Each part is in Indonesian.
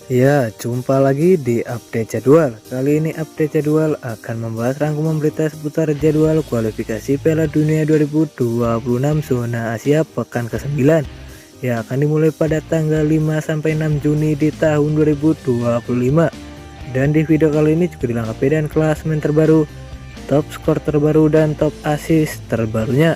Ya, jumpa lagi di update jadwal. Kali ini update jadwal akan membahas rangkuman berita seputar jadwal kualifikasi Piala Dunia 2026 zona Asia pekan ke-9. Ya, akan dimulai pada tanggal 5 sampai 6 Juni di tahun 2025. Dan di video kali ini juga dilengkapi dengan klasemen terbaru, top skor terbaru dan top assist terbarunya.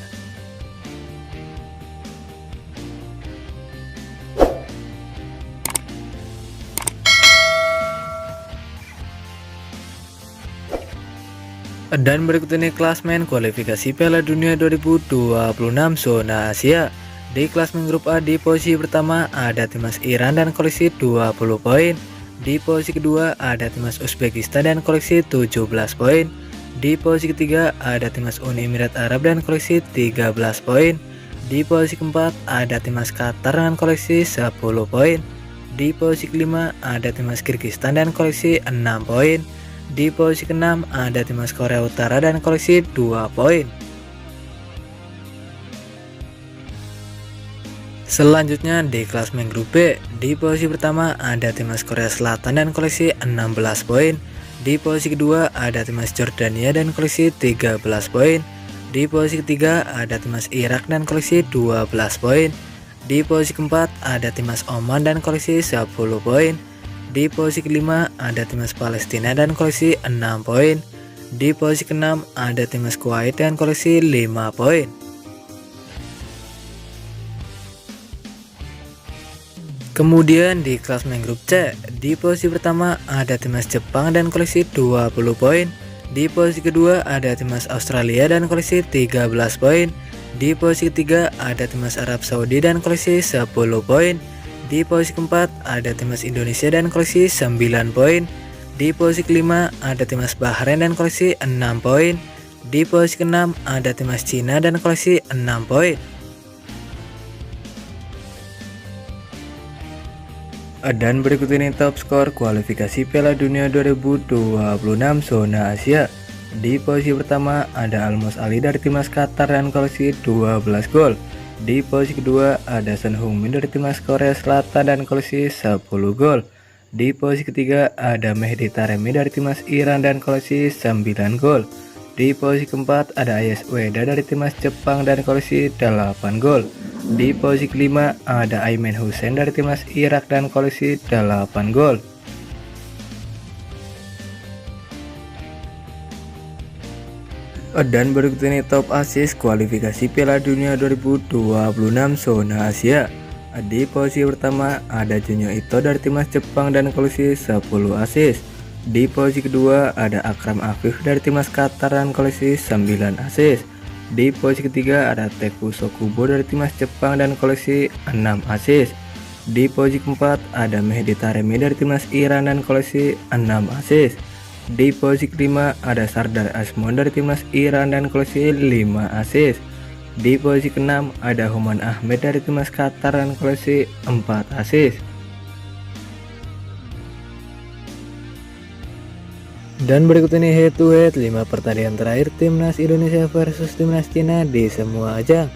Dan berikut ini klasmen kualifikasi Piala Dunia 2026 zona Asia. Di klasmen grup A di posisi pertama ada timnas Iran dan koleksi 20 poin. Di posisi kedua ada timnas Uzbekistan dan koleksi 17 poin. Di posisi ketiga ada timnas Uni Emirat Arab dan koleksi 13 poin. Di posisi keempat ada timnas Qatar dengan koleksi 10 poin. Di posisi kelima ada timnas Kyrgyzstan dan koleksi 6 poin. Di posisi ke-6 ada timnas Korea Utara dan koleksi 2 poin. Selanjutnya di klasmen grup B, di posisi pertama ada timnas Korea Selatan dan koleksi 16 poin. Di posisi kedua ada timnas Jordania dan koleksi 13 poin. Di posisi ketiga ada timnas Irak dan koleksi 12 poin. Di posisi keempat ada timnas Oman dan koleksi 10 poin. Di posisi kelima ada timnas Palestina dan koleksi 6 poin. Di posisi keenam ada timnas Kuwait dan koleksi 5 poin. Kemudian di klasmen grup C, di posisi pertama ada timnas Jepang dan koleksi 20 poin. Di posisi kedua ada timnas Australia dan koleksi 13 poin. Di posisi ketiga ada timnas Arab Saudi dan koleksi 10 poin. Di posisi keempat ada timnas Indonesia dan koleksi 9 poin. Di posisi kelima ada timnas Bahrain dan koleksi 6 poin. Di posisi keenam ada timnas Cina dan koleksi 6 poin. Dan berikut ini top skor kualifikasi Piala Dunia 2026 zona Asia. Di posisi pertama ada Almos Ali dari timnas Qatar dan koleksi 12 gol. Di posisi kedua ada Son Heung-min dari timnas Korea Selatan dan koleksi 10 gol. Di posisi ketiga ada Mehdi Taremi dari timnas Iran dan koleksi 9 gol. Di posisi keempat ada Ayaz Ueda dari timnas Jepang dan koleksi 8 gol. Di posisi kelima ada Aimen Hussein dari timnas Irak dan koleksi 8 gol. Dan berikut ini top assist kualifikasi Piala Dunia 2026 zona Asia. Di posisi pertama ada Junyo Ito dari timnas Jepang dan koleksi 10 assist. Di posisi kedua ada Akram Afif dari timnas Qatar dan koleksi 9 assist. Di posisi ketiga ada Teku Sokubo dari timnas Jepang dan koleksi 6 assist. Di posisi keempat ada Mehdi Taremi dari timnas Iran dan koleksi 6 assist. Di posisi kelima ada Sardar Azmoun dari timnas Iran dan koleksi 5 assist. Di posisi keenam ada Human Ahmed dari timnas Qatar dan koleksi 4 assist. Dan berikut ini head to head 5 pertandingan terakhir timnas Indonesia versus timnas Cina di semua ajang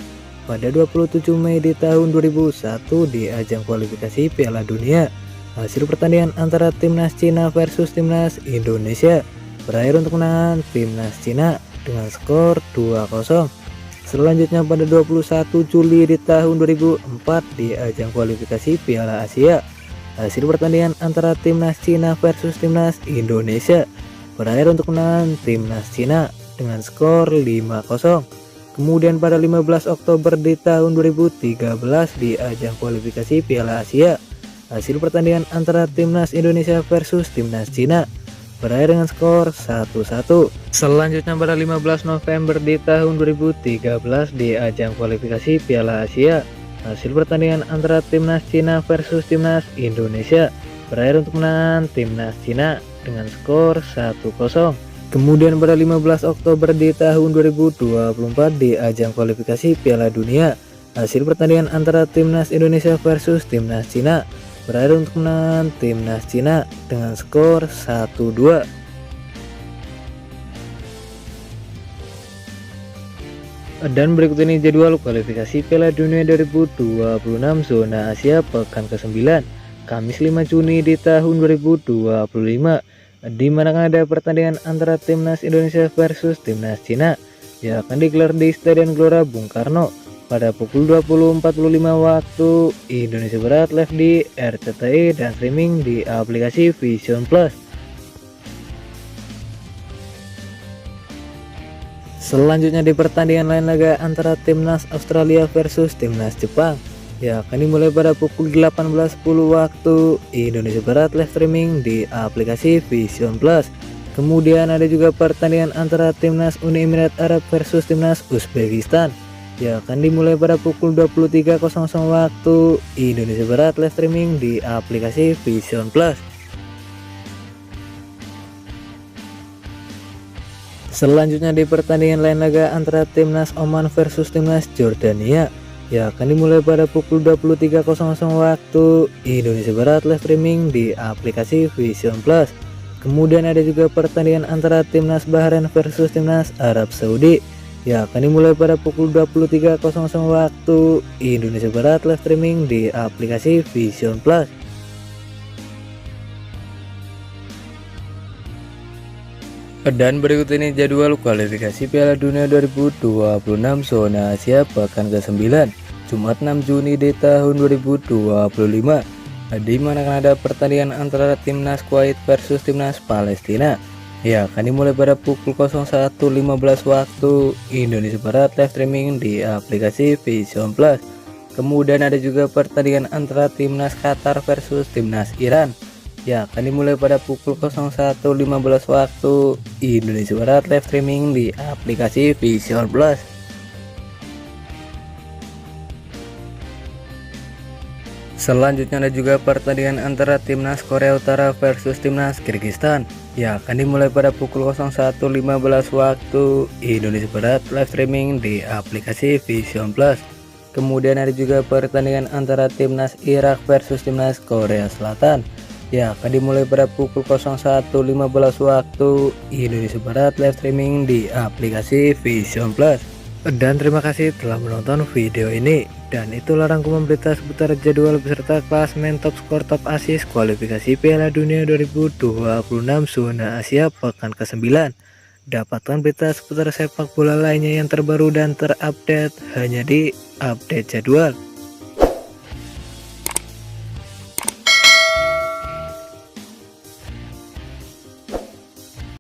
pada 27 Mei di tahun 2001 di ajang kualifikasi Piala Dunia. Hasil pertandingan antara timnas Cina versus timnas Indonesia berakhir untuk kemenangan timnas Cina dengan skor 2-0. Selanjutnya pada 21 Juli di tahun 2004 di ajang kualifikasi Piala Asia, hasil pertandingan antara timnas Cina versus timnas Indonesia berakhir untuk kemenangan timnas Cina dengan skor 5-0. Kemudian pada 15 Oktober di tahun 2013 di ajang kualifikasi Piala Asia, hasil pertandingan antara timnas Indonesia versus timnas Cina berakhir dengan skor 1-1. Selanjutnya pada 15 November di tahun 2013 di ajang kualifikasi Piala Asia, hasil pertandingan antara timnas Cina versus timnas Indonesia berakhir untuk kemenangan timnas Cina dengan skor 1-0. Kemudian pada 15 Oktober di tahun 2024 di ajang kualifikasi Piala Dunia, hasil pertandingan antara timnas Indonesia versus timnas Cina berakhir untuk kemenangan timnas Cina dengan skor 1-2. Dan berikut ini jadwal kualifikasi Piala Dunia 2026 zona Asia pekan ke-9. Kamis 5 Juni di tahun 2025, di mana akan ada pertandingan antara Timnas Indonesia versus Timnas Cina yang akan digelar di Stadion Gelora Bung Karno pada pukul 20.45 waktu Indonesia Barat, live di RCTI dan streaming di aplikasi Vision Plus. Selanjutnya di pertandingan lain laga antara Timnas Australia versus Timnas Jepang yang akan dimulai pada pukul 18.10 waktu Indonesia Barat, live streaming di aplikasi Vision Plus. Kemudian ada juga pertandingan antara Timnas Uni Emirat Arab versus Timnas Uzbekistan yang akan dimulai pada pukul 23.00 waktu Indonesia Barat, live streaming di aplikasi Vision Plus. Selanjutnya di pertandingan lain laga antara Timnas Oman versus Timnas Jordania yang akan dimulai pada pukul 23.00 waktu Indonesia Barat, live streaming di aplikasi Vision Plus. Kemudian ada juga pertandingan antara Timnas Bahrain versus Timnas Arab Saudi yang akan dimulai pada pukul 23.00 waktu Indonesia Barat, live streaming di aplikasi Vision Plus. Dan berikut ini jadwal kualifikasi Piala Dunia 2026 zona Asia pekan ke-9 Jumat 6 Juni di tahun 2025, di mana akan ada pertandingan antara Timnas Kuwait versus Timnas Palestina yang akan dimulai pada pukul 01.15 waktu Indonesia Barat, live streaming di aplikasi Vision Plus. Kemudian ada juga pertandingan antara Timnas Qatar versus Timnas Iran yang akan dimulai pada pukul 01.15 waktu Indonesia Barat, live streaming di aplikasi Vision Plus. Selanjutnya ada juga pertandingan antara Timnas Korea Utara versus Timnas Kyrgyzstan yang akan dimulai pada pukul 01.15 waktu Indonesia Barat, live streaming di aplikasi Vision Plus. Kemudian ada juga pertandingan antara Timnas Irak versus Timnas Korea Selatan yang akan dimulai pada pukul 01.15 waktu Indonesia Barat, live streaming di aplikasi Vision Plus. Dan terima kasih telah menonton video ini. Dan itulah rangkuman berita seputar jadwal beserta klasemen top skor top asis kualifikasi Piala Dunia 2026 zona Asia pekan ke-9. Dapatkan berita seputar sepak bola lainnya yang terbaru dan terupdate hanya di Update Jadwal.